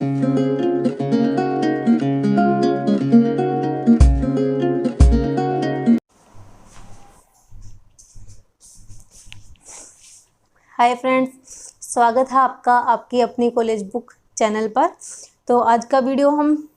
Hi friends, स्वागत है आपका आपकी अपनी कॉलेज बुक चैनल पर। तो आज का वीडियो हम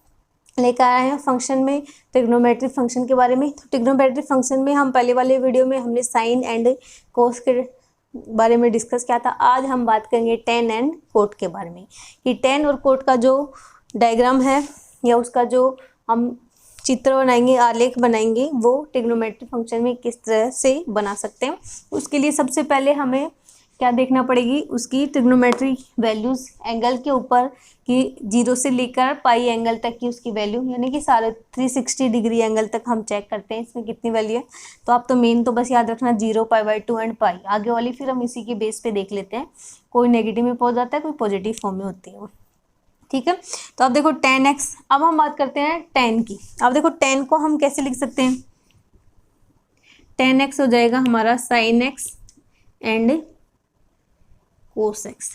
लेकर आए हैं फंक्शन में ट्रिग्नोमेट्रिक फंक्शन के बारे में। तो ट्रिग्नोमेट्रिक फंक्शन में हम पहले वाले वीडियो में हमने साइन एंड कोस के बारे में डिस्कस किया था। आज हम बात करेंगे टेन एंड कोट के बारे में कि टेन और कोट का जो डायग्राम है या उसका जो हम चित्र बनाएंगे, आलेख बनाएंगे, वो ट्रिग्नोमेट्रिक फंक्शन में किस तरह से बना सकते हैं। उसके लिए सबसे पहले हमें क्या देखना पड़ेगी, उसकी ट्रिग्नोमेट्री वैल्यूज़ एंगल के ऊपर कि 0 से लेकर पाई एंगल तक की उसकी वैल्यू, यानी कि सारे 360 डिग्री एंगल तक हम चेक करते हैं इसमें कितनी वैल्यू है। तो आप तो मेन तो बस याद रखना 0, π/2 एंड पाई। आगे वाली फिर हम इसी के बेस पे देख लेते हैं, कोई नेगेटिव में पहुंच जाता है, कोई पॉजिटिव फॉर्म में होती है वो। ठीक है, तो अब देखो tan x। अब हम बात करते हैं tan की। अब देखो tan को हम कैसे लिख सकते हैं। tan x हो जाएगा हमारा sin x and cos x,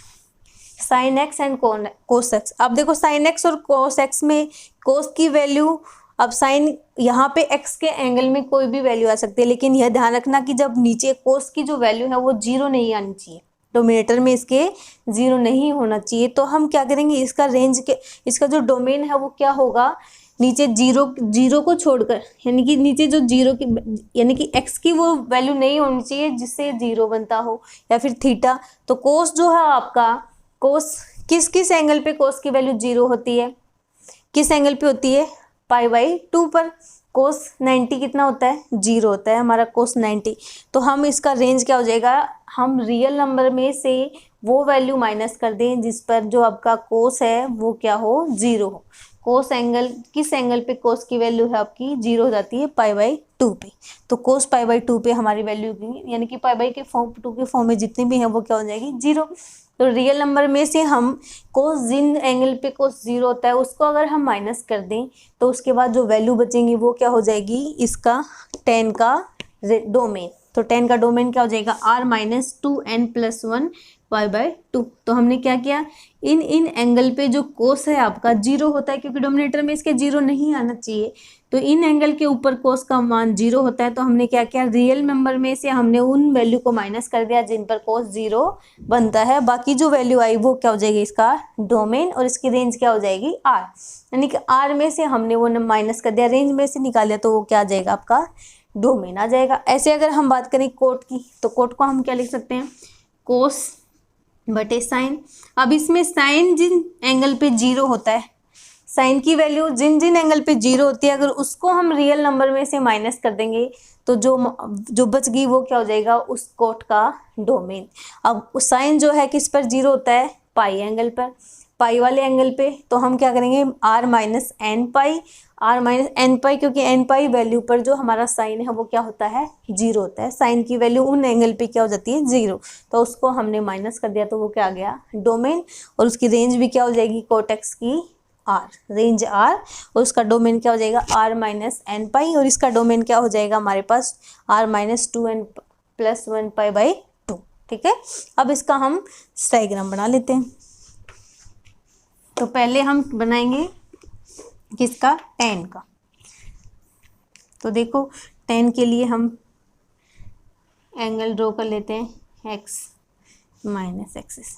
sin x and cos x। अब देखो sin x और cos x में cos की वैल्यू, अब sin यहाँ पे x के एंगल में कोई भी वैल्यू आ सकती है, लेकिन यह ध्यान रखना कि जब नीचे cos की जो वैल्यू है वो 0 नहीं आनी चाहिए, डोमिनेटर में इसके 0 नहीं होना चाहिए। तो हम क्या करेंगे, इसका रेंज के, इसका जो डोमेन है वो क्या होगा, नीचे 0 को छोड़कर, यानी कि नीचे जो 0 की, यानी कि x की वो वैल्यू नहीं होनी चाहिए जिससे 0 बनता हो, या फिर थीटा। तो कोस जो है आपका, कोस किस एंगल पे कोस की वैल्यू 0 होती है, किस एंगल पे होती है, π/2 पर। कोस 90 कितना होता है, 0 होता है हमारा कोस 90। तो हम इसका रेंज क्या हो जाएगा, हम रियल नंबर में से वो वैल्यू माइनस कर दें जिस पर जो आपका कोस है वो क्या हो, 0 हो। कोस एंगल, किस एंगल पे कोस की वैल्यू है आपकी 0 हो जाती है, π/2 पे। तो कोस π/2 पे हमारी वैल्यू की, यानी कि π/2 के फॉर्म में जितनी भी है वो क्या हो जाएगी, 0। तो रियल नंबर में से हम कोस, जिन एंगल पे कोस 0 होता है उसको अगर हम माइनस कर दें तो उसके बाद जो वैल्यू बचेंगी वो क्या हो जाएगी, इसका tan का डोमेन। तो tan का डोमेन क्या हो जाएगा, r-2n+1 π/2। तो हमने क्या किया, इन एंगल पे जो कोस है आपका 0 होता है, क्योंकि डोमिनेटर में इसके 0 नहीं आना चाहिए, तो इन एंगल के ऊपर कोस का मान 0 होता है। तो हमने क्या किया, रियल नंबर में से हमने उन वैल्यू को माइनस कर दिया जिन पर कोस 0 बनता है। बाकी जो वैल्यू आई वो क्या हो जाएगी, इसका डोमेन, और इसकी रेंज क्या हो जाएगी, r। यानी कि r में से हमने वो माइनस कर दिया, रेंज में से निकाल दिया, तो वो क्या आ जाएगा, आपका डोमेन आ जाएगा। ऐसे अगर हम बात करें कोट की, तो कोट को हम क्या लिख सकते हैं, कोस बटे साइन। अब इसमें साइन जिन एंगल पे 0 होता है, साइन की वैल्यू जिन एंगल पे 0 होती है, अगर उसको हम रियल नंबर में से माइनस कर देंगे तो जो बच गई वो क्या हो जाएगा, उस कोट का डोमेन। अब साइन जो है किस पर 0 होता है, पाई एंगल पर, पाई वाले एंगल पे। तो हम क्या करेंगे, r-n π, r-n π, क्योंकि n π वैल्यू पर जो हमारा साइन है वो क्या होता है, 0 होता है। साइन की वैल्यू उन एंगल पे क्या हो जाती है, 0। तो उसको हमने माइनस कर दिया, तो वो क्या आ गया, डोमेन। और उसकी रेंज भी क्या हो जाएगी, कोट x की r, रेंज r, और उसका डोमेन क्या हो जाएगा, r-n π, और इसका डोमेन क्या हो जाएगा हमारे पास, r-2n+1 π/2। ठीक है, अब इसका हम डायग्राम बना लेते हैं। तो पहले हम बनाएंगे किसका, tan का। तो देखो tan के लिए हम एंगल ड्रॉ कर लेते हैं, x - एक्सिस।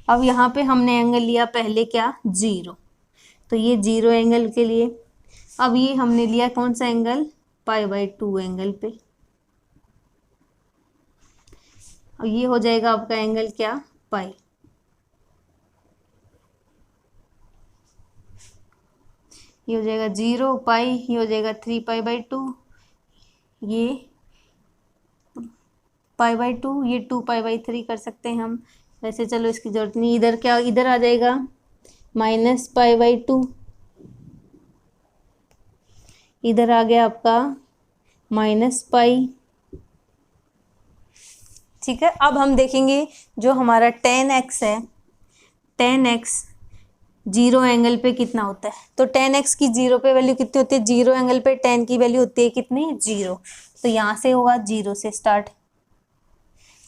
अब यहाँ पे हमने एंगल लिया पहले क्या, 0। तो ये 0 एंगल के लिए, अब ये हमने लिया कौन सा एंगल, π/2 एंगल पे। अब ये हो जाएगा आपका एंगल क्या, पाई। ये हो जाएगा 0 पाई, ये हो जाएगा 3π/2, ये π/2, ये 2π/3 कर सकते हैं हम। वैसे चलो इसकी जरूरत नहीं, इधर क्या, इधर आ जाएगा -π/2, इधर आ गया आपका -π। ठीक है, अब हम देखेंगे जो हमारा tan x है, tan x 0 एंगल पे कितना होता है। तो tan x की 0 पे वैल्यू कितनी होती है, 0 एंगल पे tan की वैल्यू होती है कितनी, 0। तो यहाँ से होगा 0 से स्टार्ट,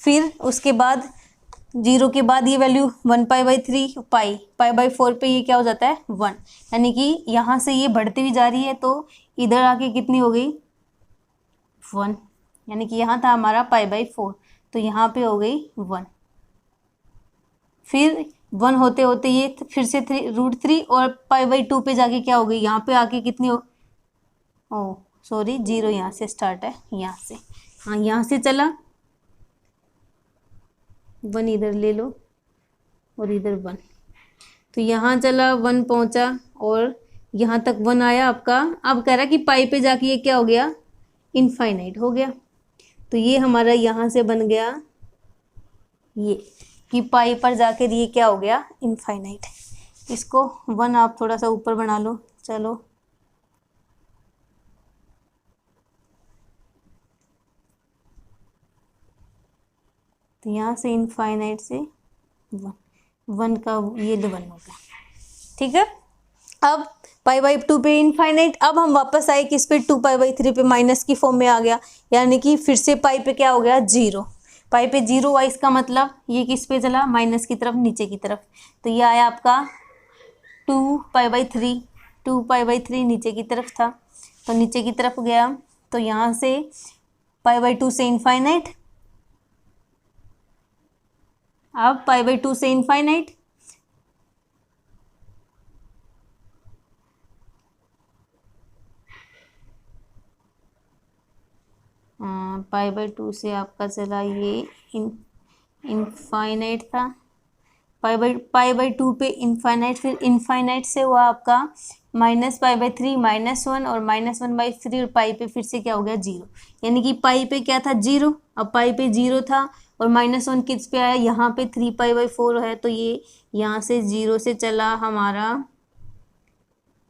फिर उसके बाद जीरो के बाद ये वैल्यू 1π/3 पाई/4 पे ये क्या हो जाता है 1, यानी कि यहाँ से ये बढ़ती हुई जा रही है तो इधर आके कितनी हो गई 1, यानी कि यहाँ था हमारा π/4 तो यहाँ पे हो गई 1। फिर 1 होते होते ये फिर से √3 और π/2 पे जाके क्या हो गई, यहाँ पे आके कितनी हो, ओ सॉरी 0 यहाँ से स्टार्ट है, यहाँ से, हाँ यहाँ से चला 1 इधर ले लो और इधर 1, तो यहाँ चला 1 पहुँचा और यहाँ तक 1 आया आपका। अब कह रहा कि पाई पे जाके ये क्या हो गया इनफाइनाइट हो गया, तो ये हमारा यहाँ से बन गया ये कि पाई पर जाकर ये क्या हो गया इनफाइनाइट। इसको 1 आप थोड़ा सा ऊपर बना लो, चलो तो यहाँ से इनफाइनाइट से 1 का ये 1 हो गया, ठीक है। अब π/2 पे इनफाइनाइट, अब हम वापस आए किस पे 2π/3 पे, माइनस की फॉर्म में आ गया, यानी कि फिर से पाई पे क्या हो गया 0, पाई पे 0 हुआ, इसका मतलब ये किस पे चला माइनस की तरफ, नीचे की तरफ, तो ये आया आपका 2π/3, 2π/3 नीचे की तरफ था तो नीचे की तरफ गया, तो यहाँ से π/2 से इनफाइनाइट, अब π/2 से इनफाइनाइट, π/2 से आपका चला ये इनफाइनाइट था, π/2 पे इनफाइनाइट, फिर इनफाइनाइट से हुआ आपका -π/3 -1 और -1/3 और पाई पे फिर से क्या हो गया 0, यानी कि पाई पे क्या था 0, अब पाई पे 0 था और -1 किस पे आया यहाँ पे 3π/4 है, तो ये यहाँ से 0 से चला हमारा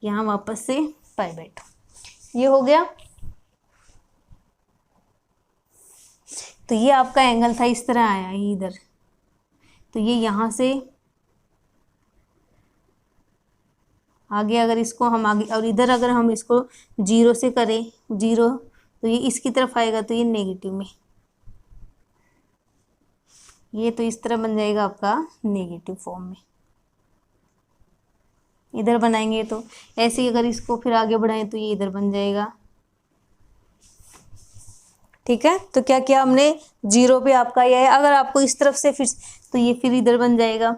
यहाँ वापस से π/2, ये हो गया। तो ये आपका एंगल था, इस तरह आया ये इधर, तो ये यहाँ से आगे अगर इसको हम आगे और इधर अगर हम इसको 0 से करें 0 तो ये इसकी तरफ आएगा, तो ये नेगेटिव में, ये तो इस तरह बन जाएगा आपका नेगेटिव फॉर्म में, इधर बनाएंगे तो ऐसे ही अगर इसको फिर आगे बढ़ाएं तो ये इधर बन जाएगा, ठीक है। तो क्या किया हमने 0 पे आपका ये है, अगर आपको इस तरफ से फिर तो ये फिर इधर बन जाएगा,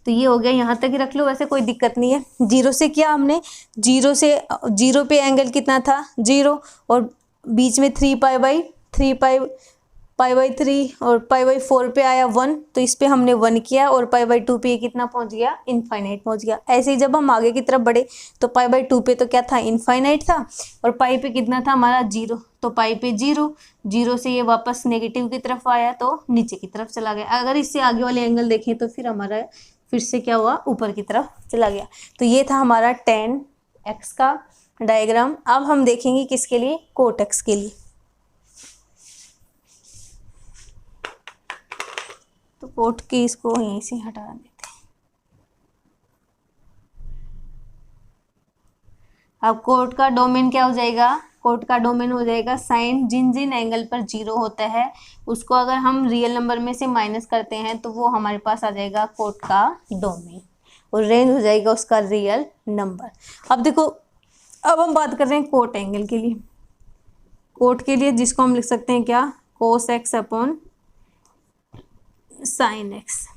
तो ये हो गया, यहाँ तक ही रख लो, वैसे कोई दिक्कत नहीं है। 0 से किया हमने, 0 पे एंगल कितना था 0 और बीच में 3π/3 और π/4 पे आया 1, तो इस पे हमने 1 किया और π/2 पे ये कितना पहुंच गया इनफाइनाइट पहुंच गया। ऐसे ही जब हम आगे की तरफ बढ़े तो π/2 पे तो क्या था इनफाइनाइट था और पाई पे कितना था हमारा 0, तो पाई पे 0 से ये वापस नेगेटिव की तरफ आया तो नीचे की तरफ चला गया। अगर इससे आगे वाले एंगल देखें तो फिर हमारा फिर से क्या हुआ ऊपर की तरफ चला गया। तो ये था हमारा tan x का डायग्राम। अब हम देखेंगे किसके लिए, cot x के लिए। तो कोट की इसको यहीं से हटा देते हैं। अब कोट का डोमेन क्या हो जाएगा, कोट का डोमेन हो जाएगा साइन, जिन जिन एंगल पर 0 होता है उसको अगर हम रियल नंबर में से माइनस करते हैं तो वो हमारे पास आ जाएगा कोट का डोमेन और रेंज हो जाएगा उसका रियल नंबर। अब देखो, अब हम बात कर रहे हैं कोट एंगल के लिए। कोट के लिए जिसको हम लिख सकते हैं क्या, cos x upon sine x.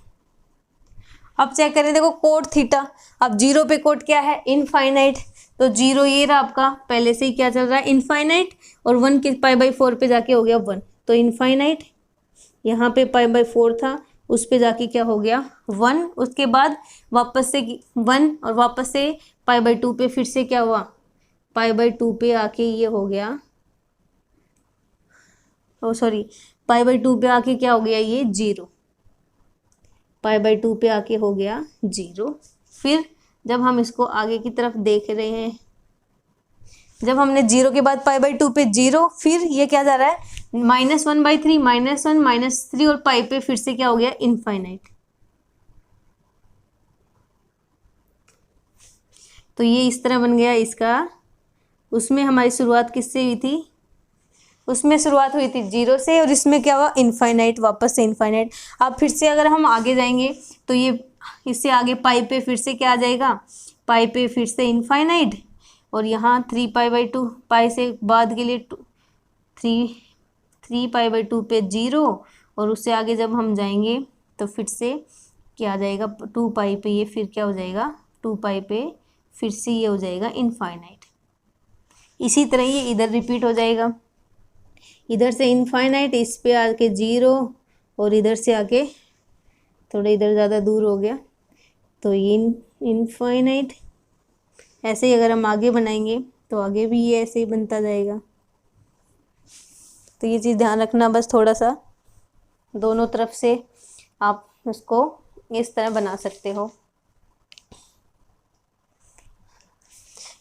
अब चेक करें, देखो कोट थीटा, अब 0 पे कोट क्या है इनफाइनाइट, तो 0 ये रहा आपका, पहले से ही क्या चल रहा है इनफाइनाइट, और 1 के π/4 पे जाके हो गया 1, तो इनफाइनाइट, यहाँ पे π/4 था उस पे जाके क्या हो गया 1, उसके बाद वापस से 1 और वापस से π/2 पे फिर से क्या हुआ, π/2 पे आके ये हो गया, ओ सॉरी π/2 पे आके क्या हो गया ये 0, π/2 पे आके हो गया 0। फिर जब हम इसको आगे की तरफ देख रहे हैं, जब हमने 0 के बाद π/2 पे 0, फिर ये क्या जा रहा है -1/3 -1 -3 और पाई पे फिर से क्या हो गया इनफाइनाइट। तो ये इस तरह बन गया इसका। उसमें हमारी शुरुआत किससे हुई थी, उसमें शुरुआत हुई थी 0 से और इसमें क्या हुआ इनफाइनाइट, वापस से इनफाइनाइट। अब फिर से अगर हम आगे जाएंगे तो ये इससे आगे पाई पे फिर से क्या आ जाएगा, पाई पे फिर से इनफाइनाइट, और यहाँ 3π/2, पाई से बाद के लिए 3π/2 पे 0, और उससे आगे जब हम जाएंगे तो फिर से क्या आ जाएगा 2π पे, ये फिर क्या हो जाएगा 2π पे फिर से ये हो जाएगा इनफाइनाइट। इसी तरह ये इधर रिपीट हो जाएगा, इधर से इनफाइनाइट, इस पे आके 0, और इधर से आके थोड़ा इधर ज़्यादा दूर हो गया तो ये इनफाइनाइट। ऐसे ही अगर हम आगे बनाएंगे तो आगे भी ये ऐसे ही बनता जाएगा। तो ये चीज़ ध्यान रखना बस थोड़ा सा, दोनों तरफ से आप उसको इस तरह बना सकते हो।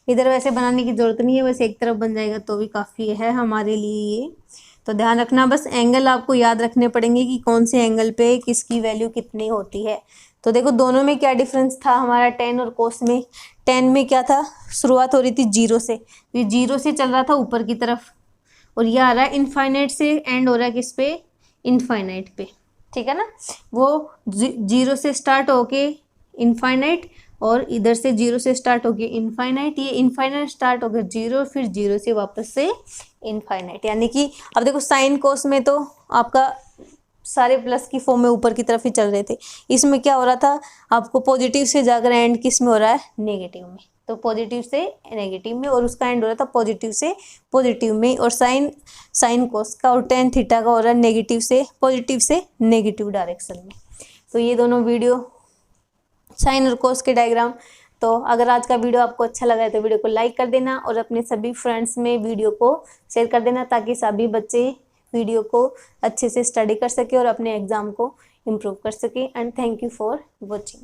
इधर वैसे बनाने की ज़रूरत नहीं है, बस एक तरफ बन जाएगा तो भी काफ़ी है हमारे लिए ये। तो ध्यान रखना बस, एंगल आपको याद रखने पड़ेंगे कि कौन से एंगल पे किसकी वैल्यू कितनी होती है। तो देखो दोनों में क्या डिफरेंस था हमारा टेन और कोस में। टेन में क्या था, शुरुआत हो रही थी 0 से, ये 0 से चल रहा था ऊपर की तरफ, और ये आ रहा है इनफाइनाइट से एंड हो रहा है किस पे, इनफाइनाइट पे, ठीक है ना। वो 0 से स्टार्ट होके इनफाइनाइट, और इधर से 0 से स्टार्ट होके इनफाइनाइट, ये इनफाइनाइट स्टार्ट होकर 0, फिर 0 से वापस से इनफाइनाइट। यानी कि अब देखो साइन कोस में तो आपका सारे प्लस की फॉर्म में ऊपर की तरफ ही चल रहे थे, इसमें क्या हो रहा था आपको पॉजिटिव से जाकर एंड किस में हो रहा है, नेगेटिव में। तो पॉजिटिव से नेगेटिव में, और उसका एंड हो रहा था पॉजिटिव से पॉजिटिव में, और साइन कोस का और टेन थीटा का हो रहा है नेगेटिव से पॉजिटिव से नेगेटिव डायरेक्शन में। तो ये दोनों वीडियो साइन और कोस के डायग्राम। तो अगर आज का वीडियो आपको अच्छा लगा है तो वीडियो को लाइक कर देना, और अपने सभी फ्रेंड्स में वीडियो को शेयर कर देना, ताकि सभी बच्चे वीडियो को अच्छे से स्टडी कर सके और अपने एग्ज़ाम को इम्प्रूव कर सके। And thank you for watching.